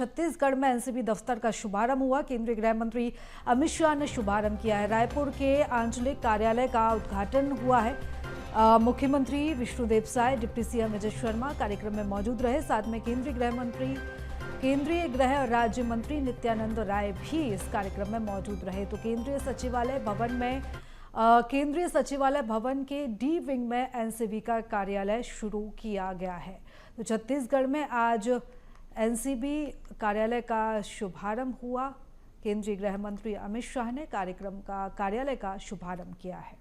छत्तीसगढ़ में एनसीबी दफ्तर का शुभारंभ हुआ। केंद्रीय गृह मंत्री अमित शाह ने शुभारंभ किया है। रायपुर के आंचलिक कार्यालय का उद्घाटन हुआ है। मुख्यमंत्री विष्णुदेव साय, डिप्टी सीएम विजय शर्मा कार्यक्रम में मौजूद रहे। साथ में केंद्रीय गृह राज्य मंत्री नित्यानंद राय भी इस कार्यक्रम में मौजूद रहे। तो केंद्रीय सचिवालय भवन के डी विंग में एनसीबी का कार्यालय शुरू किया गया है। तो छत्तीसगढ़ में आज एनसीबी कार्यालय का शुभारंभ हुआ। केंद्रीय गृह मंत्री अमित शाह ने कार्यालय का शुभारंभ किया है।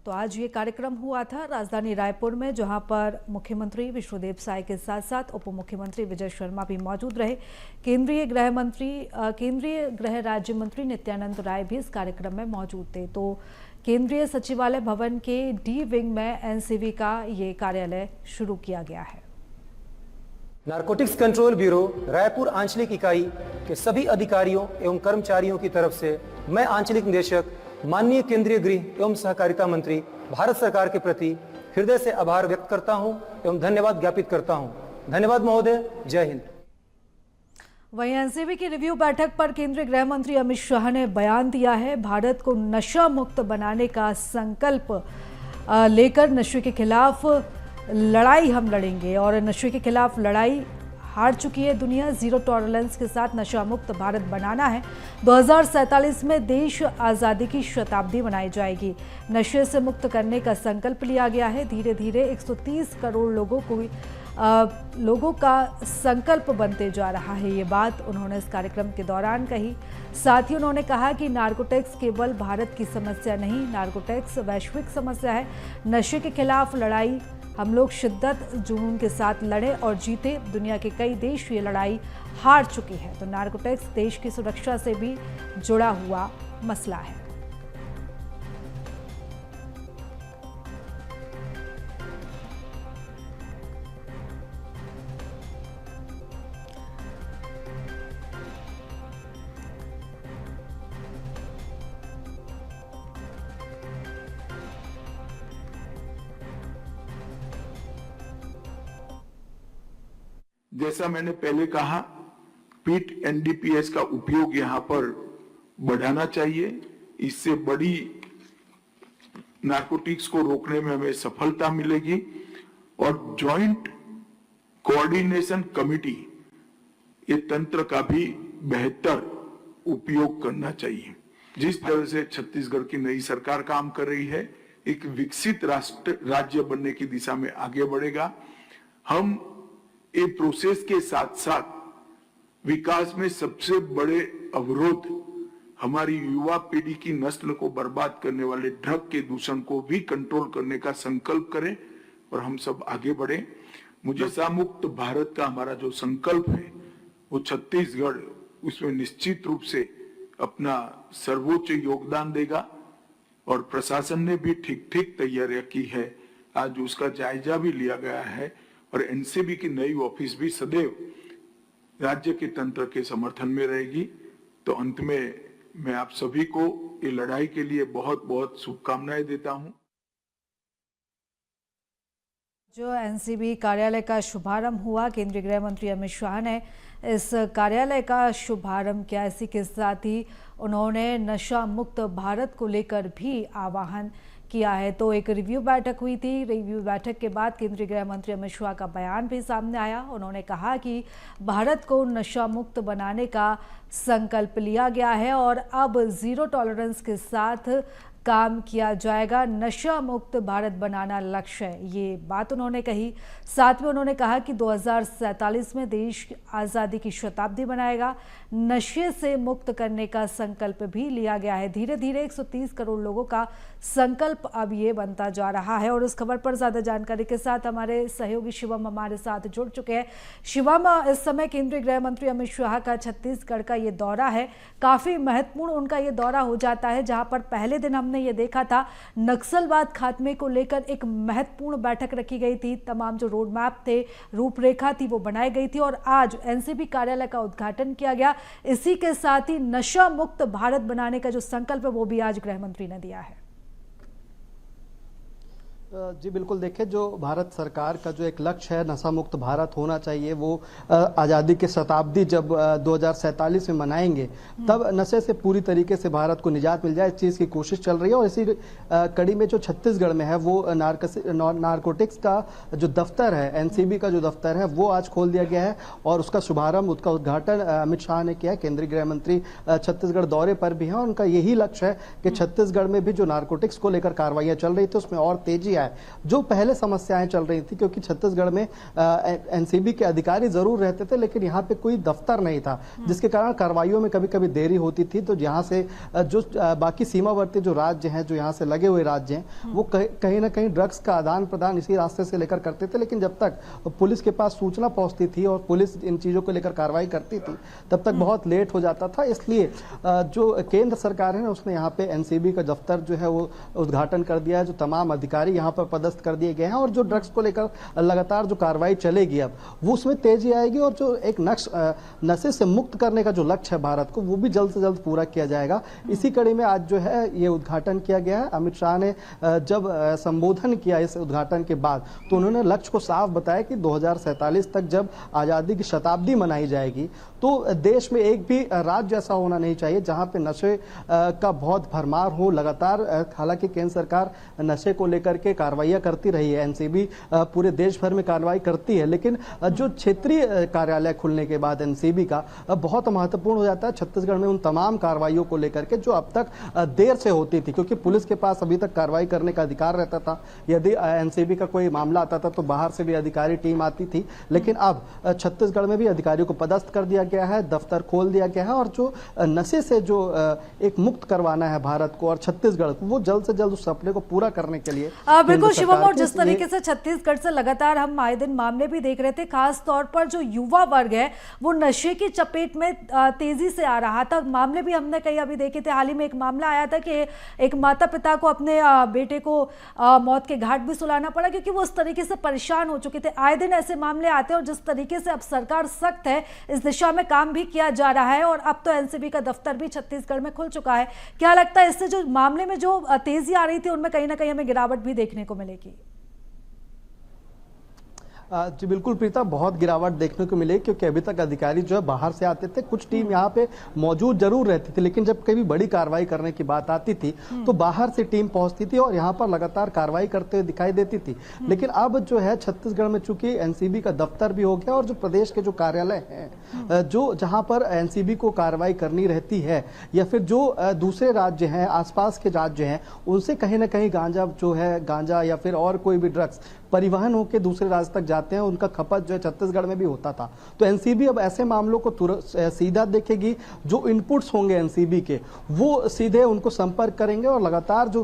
तो आज ये कार्यक्रम हुआ था राजधानी रायपुर में, जहां पर मुख्यमंत्री विष्णुदेव साय के साथ साथ उप मुख्यमंत्री विजय शर्मा भी मौजूद रहे। केंद्रीय गृह राज्य मंत्री नित्यानंद राय भी इस कार्यक्रम में मौजूद थे। तो केंद्रीय सचिवालय भवन के डी विंग में एनसीबी का ये कार्यालय शुरू किया गया है। नारकोटिक्स कंट्रोल ब्यूरो रायपुर आंचलिक इकाई के सभी अधिकारियों एवं कर्मचारियों की तरफ से मैं आंचलिक निदेशक माननीय केंद्रीय गृह एवं सहकारिता मंत्री भारत सरकार के प्रति हृदय से आभार व्यक्त करता हूं एवं धन्यवाद ज्ञापित करता हूं। धन्यवाद महोदय। जय हिंद। वहीं एनसीबी की रिव्यू बैठक पर केंद्रीय गृह मंत्री अमित शाह ने बयान दिया है। भारत को नशा मुक्त बनाने का संकल्प लेकर नशे के खिलाफ लड़ाई हम लड़ेंगे और नशे के खिलाफ लड़ाई हार चुकी है दुनिया। जीरो टॉलरेंस के साथ नशा मुक्त भारत बनाना है। 2047 में देश आज़ादी की शताब्दी मनाई जाएगी। नशे से मुक्त करने का संकल्प लिया गया है। धीरे धीरे 130 करोड़ लोगों का संकल्प बनते जा रहा है। ये बात उन्होंने इस कार्यक्रम के दौरान कही। साथ ही उन्होंने कहा कि नार्कोटिक्स केवल भारत की समस्या नहीं, नार्कोटिक्स वैश्विक समस्या है। नशे के खिलाफ लड़ाई हम लोग शिद्दत जुनून के साथ लड़े और जीते। दुनिया के कई देश ये लड़ाई हार चुके हैं। तो नार्कोटिक्स देश की सुरक्षा से भी जुड़ा हुआ मसला है। जैसा मैंने पहले कहा, पीट एनडीपीएस का उपयोग यहां पर बढ़ाना चाहिए। इससे बड़ी नार्कोटिक्स को रोकने में हमें सफलता मिलेगी। और जॉइंट कोऑर्डिनेशन कमेटी ये तंत्र का भी बेहतर उपयोग करना चाहिए। जिस तरह से छत्तीसगढ़ की नई सरकार काम कर रही है, एक विकसित राज्य बनने की दिशा में आगे बढ़ेगा। हम ये प्रोसेस के साथ साथ विकास में सबसे बड़े अवरोध हमारी युवा पीढ़ी की नस्ल को बर्बाद करने वाले ड्रग के दूषण को भी कंट्रोल करने का संकल्प करें और हम सब आगे बढ़े। मुझे नशा मुक्त भारत का हमारा जो संकल्प है वो छत्तीसगढ़ उसमें निश्चित रूप से अपना सर्वोच्च योगदान देगा और प्रशासन ने भी ठीक तैयारियां की है। आज उसका जायजा भी लिया गया है और एनसीबी की नई ऑफिस भी सदैव राज्य के तंत्र के समर्थन में रहेगी। तो अंत में मैं आप सभी को ये लड़ाई के लिए बहुत बहुत शुभकामनाएं देता हूं। जो एनसीबी कार्यालय का शुभारंभ हुआ, केंद्रीय गृह मंत्री अमित शाह ने इस कार्यालय का शुभारंभ किया। इसी के साथ ही उन्होंने नशा मुक्त भारत को लेकर भी आह्वान किया है। तो एक रिव्यू बैठक हुई थी। रिव्यू बैठक के बाद केंद्रीय गृह मंत्री अमित शाह का बयान भी सामने आया। उन्होंने कहा कि भारत को नशा मुक्त बनाने का संकल्प लिया गया है और अब जीरो टॉलरेंस के साथ काम किया जाएगा। नशा मुक्त भारत बनाना लक्ष्य है, ये बात उन्होंने कही। साथ में उन्होंने कहा कि 2047 में देश आज़ादी की शताब्दी मनाएगा। नशे से मुक्त करने का संकल्प भी लिया गया है। धीरे धीरे 130 करोड़ लोगों का संकल्प अब ये बनता जा रहा है। और इस खबर पर ज्यादा जानकारी के साथ हमारे सहयोगी शिवम हमारे साथ जुड़ चुके हैं। शिवम, इस समय केंद्रीय गृह मंत्री अमित शाह का छत्तीसगढ़ का ये दौरा है, काफी महत्वपूर्ण उनका ये दौरा हो जाता है, जहां पर पहले दिन हमने ये देखा था नक्सलवाद खात्मे को लेकर एक महत्वपूर्ण बैठक रखी गई थी। तमाम जो रोड मैप थे, रूपरेखा थी, वो बनाई गई थी और आज एनसीबी कार्यालय का उद्घाटन किया गया। इसी के साथ ही नशा मुक्त भारत बनाने का जो संकल्प है वो भी आज गृह मंत्री ने दिया है। जी बिल्कुल, देखिए जो भारत सरकार का जो एक लक्ष्य है नशा मुक्त भारत होना चाहिए, वो आज़ादी की शताब्दी जब 2047 में मनाएंगे तब नशे से पूरी तरीके से भारत को निजात मिल जाए, इस चीज़ की कोशिश चल रही है। और इसी कड़ी में जो छत्तीसगढ़ में है वो नारकोटिक्स का जो दफ्तर है, एनसीबी का जो दफ्तर है वो आज खोल दिया गया है और उसका शुभारंभ, उसका उद्घाटन अमित शाह ने किया है। केंद्रीय गृह मंत्री छत्तीसगढ़ दौरे पर भी हैं और उनका यही लक्ष्य है कि छत्तीसगढ़ में भी जो नारकोटिक्स को लेकर कार्रवाइयाँ चल रही थी उसमें और तेजी है। जो पहले समस्याएं चल रही थी, क्योंकि छत्तीसगढ़ में एनसीबी के अधिकारी जरूर रहते थे लेकिन यहाँ पे कोई दफ्तर नहीं था, जिसके कारण कार्रवाइयों में कभी कभी देरी होती थी। तो यहाँ से जो बाकी सीमावर्ती जो राज्य हैं, जो यहाँ से लगे हुए राज्य हैं, वो कहीं ना कहीं ड्रग्स का आदान प्रदान इसी रास्ते से लेकर करते थे। लेकिन जब तक पुलिस के पास सूचना पहुंचती थी और पुलिस इन चीजों को लेकर कार्रवाई करती थी तब तक बहुत लेट हो जाता था। इसलिए जो केंद्र सरकार है ना, उसने यहाँ पे एनसीबी का दफ्तर जो है वो उद्घाटन कर दिया है। जो तमाम अधिकारी यहाँ पर पदस्थ कर दिए गए हैं और जो ड्रग्स को लेकर लगातार जो कार्रवाई चलेगी अब वो उसमें तेजी आएगी और जो एक नशे से मुक्त करने का जो लक्ष्य है भारत को, वो भी जल्द से जल्द पूरा किया जाएगा। इसी कड़ी में आज जो है ये उद्घाटन किया गया है। अमित शाह ने जब संबोधन किया इस उद्घाटन के बाद तो उन्होंने लक्ष्य को साफ बताया कि 2047 तक जब आज़ादी की शताब्दी मनाई जाएगी तो देश में एक भी राज्य ऐसा होना नहीं चाहिए जहां पे नशे का बहुत भरमार हो। लगातार हालांकि केंद्र सरकार नशे को लेकर के कार्रवाइयां करती रही है, एनसीबी पूरे देश भर में कार्रवाई करती है, लेकिन जो क्षेत्रीय कार्यालय खुलने के बाद एनसीबी का बहुत महत्वपूर्ण हो जाता है छत्तीसगढ़ में उन तमाम कार्रवाइयों को लेकर के जो अब तक देर से होती थी, क्योंकि पुलिस के पास अभी तक कार्रवाई करने का अधिकार रहता था। यदि एनसीबी का कोई मामला आता था तो बाहर से भी अधिकारी टीम आती थी, लेकिन अब छत्तीसगढ़ में भी अधिकारियों को पदस्थ कर दिया गया है, दफ्तर खोल दिया गया है और जो नशे से जो एक मुक्त करवाना है भारत को और छत्तीसगढ़ को, वो जल्द से जल्द उस सपने को पूरा करने के लिए बिल्कुल शिवम, और जिस तरीके से छत्तीसगढ़ से लगातार हम आए दिन मामले भी देख रहे थे, खास तौर पर जो युवा वर्ग है वो नशे की चपेट में तेजी से आ रहा था। मामले भी हमने कई अभी देखे थे, हाल ही में एक मामला आया था कि एक माता पिता को अपने बेटे को मौत के घाट भी सुलाना पड़ा क्योंकि वो उस तरीके से परेशान हो चुके थे। आए दिन ऐसे मामले आते हैं और जिस तरीके से अब सरकार सख्त है, इस दिशा में काम भी किया जा रहा है और अब तो एनसीबी का दफ्तर भी छत्तीसगढ़ में खुल चुका है। क्या लगता है इससे जो मामले में जो तेजी आ रही थी उनमें कहीं ना कहीं हमें गिरावट भी देखने को मिलेगी? जी बिल्कुल प्रीता, बहुत गिरावट देखने को मिली क्योंकि अभी तक अधिकारी जो है बाहर से आते थे, कुछ टीम यहाँ पे मौजूद जरूर रहती थी, लेकिन जब कभी बड़ी कार्रवाई करने की बात आती थी तो बाहर से टीम पहुंचती थी और यहाँ पर लगातार कार्रवाई करते हुए दिखाई देती थी। लेकिन अब जो है छत्तीसगढ़ में चूंकि एनसीबी का दफ्तर भी हो गया और जो प्रदेश के जो कार्यालय हैं, जो जहाँ पर एनसीबी को कार्रवाई करनी रहती है या फिर जो दूसरे राज्य हैं, आसपास के राज्य हैं, उनसे कहीं ना कहीं गांजा या फिर और कोई भी ड्रग्स परिवहन होकर दूसरे राज्य तक जाते हैं, उनका खपत जो है छत्तीसगढ़ में भी होता था। तो एनसीबी अब ऐसे मामलों को तुरंत सीधा देखेगी, जो इनपुट्स होंगे एनसीबी के वो सीधे उनको संपर्क करेंगे और लगातार जो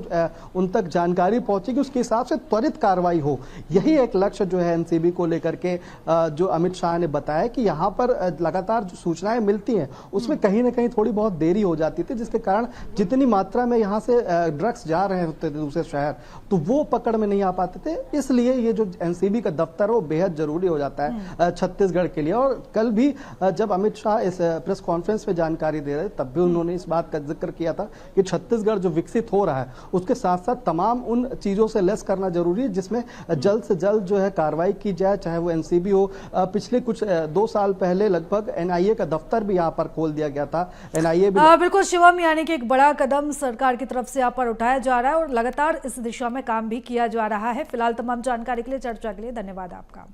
उन तक जानकारी पहुंचेगी उसके हिसाब से त्वरित कार्रवाई हो। यही एक लक्ष्य जो है एनसीबी को लेकर के जो अमित शाह ने बताया कि यहाँ पर लगातार जो सूचनाएं मिलती हैं उसमें कहीं ना कहीं थोड़ी बहुत देरी हो जाती थी, जिसके कारण जितनी मात्रा में यहाँ से ड्रग्स जा रहे होते थे दूसरे शहर तो वो पकड़ में नहीं आ पाते थे। इसलिए ये जो एनसीबी का दफ्तर है वो बेहद जरूरी हो जाता है छत्तीसगढ़ के लिए। और कल भी जब अमित शाह इस प्रेस कॉन्फ्रेंस में जानकारी दे रहे तब भी उन्होंने इस बात का जिक्र किया था कि छत्तीसगढ़ जो विकसित हो रहा है उसके साथ साथ तमाम उन चीजों से लेस करना जरूरी है जिसमें जल्द से जल्द जो है कार्रवाई की जाए, चाहे वो एनसीबी हो। पिछले कुछ 2 साल पहले लगभग एनआईए का दफ्तर भी यहाँ पर खोल दिया गया था। एनआईए भी बिल्कुल शिवम, यानी कि एक बड़ा कदम सरकार की तरफ से यहाँ पर उठाया जा रहा है और लगातार इस दिशा में काम भी किया जा रहा है। फिलहाल तमाम जानकारी के लिए, चर्चा के लिए धन्यवाद आपका।